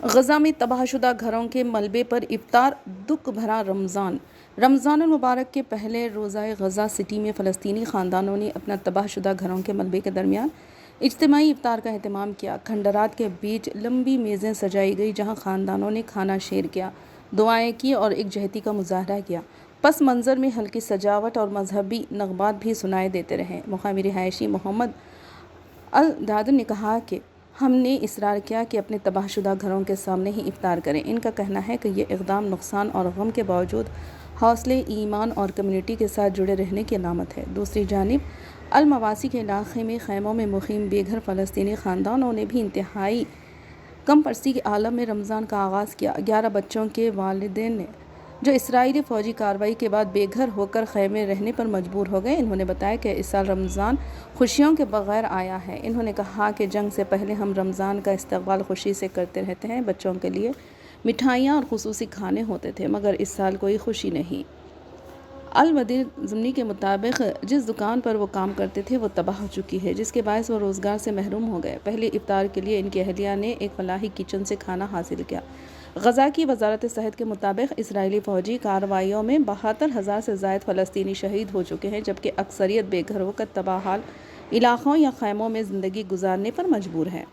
غزہ میں تباہ شدہ گھروں کے ملبے پر افطار، دکھ بھرا رمضان المبارک کے پہلے روزہ غزہ سٹی میں فلسطینی خاندانوں نے اپنا تباہ شدہ گھروں کے ملبے کے درمیان اجتماعی افطار کا اہتمام کیا۔ کھنڈرات کے بیچ لمبی میزیں سجائی گئی جہاں خاندانوں نے کھانا شیئر کیا، دعائیں کی اور یکجہتی کا مظاہرہ کیا۔ پس منظر میں ہلکی سجاوٹ اور مذہبی نغمات بھی سنائی دیتے رہے۔ مقامی رہائشی محمد الداد نے کہا کہ ہم نے اصرار کیا کہ اپنے تباہ شدہ گھروں کے سامنے ہی افطار کریں۔ ان کا کہنا ہے کہ یہ اقدام نقصان اور غم کے باوجود حوصلے، ایمان اور کمیونٹی کے ساتھ جڑے رہنے کی علامت ہے۔ دوسری جانب المواسی کے علاقے میں خیموں میں مقیم بے گھر فلسطینی خاندانوں نے بھی انتہائی کم پرسی کے عالم میں رمضان کا آغاز کیا۔ 11 بچوں کے والدین نے جو اسرائیلی فوجی کارروائی کے بعد بے گھر ہو کر خیمے رہنے پر مجبور ہو گئے، انہوں نے بتایا کہ اس سال رمضان خوشیوں کے بغیر آیا ہے۔ انہوں نے کہا کہ جنگ سے پہلے ہم رمضان کا استقبال خوشی سے کرتے رہتے ہیں، بچوں کے لیے مٹھائیاں اور خصوصی کھانے ہوتے تھے، مگر اس سال کوئی خوشی نہیں۔ الودیع ضمنی کے مطابق جس دکان پر وہ کام کرتے تھے وہ تباہ ہو چکی ہے، جس کے باعث وہ روزگار سے محروم ہو گئے۔ پہلے افطار کے لیے ان کی اہلیہ نے ایک فلاحی کچن سے کھانا حاصل کیا۔ غزہ کی وزارت صحت کے مطابق اسرائیلی فوجی کارروائیوں میں 72,000 سے زائد فلسطینی شہید ہو چکے ہیں، جبکہ اکثریت بے گھر ہو کر تباہ حال علاقوں یا خیموں میں زندگی گزارنے پر مجبور ہے۔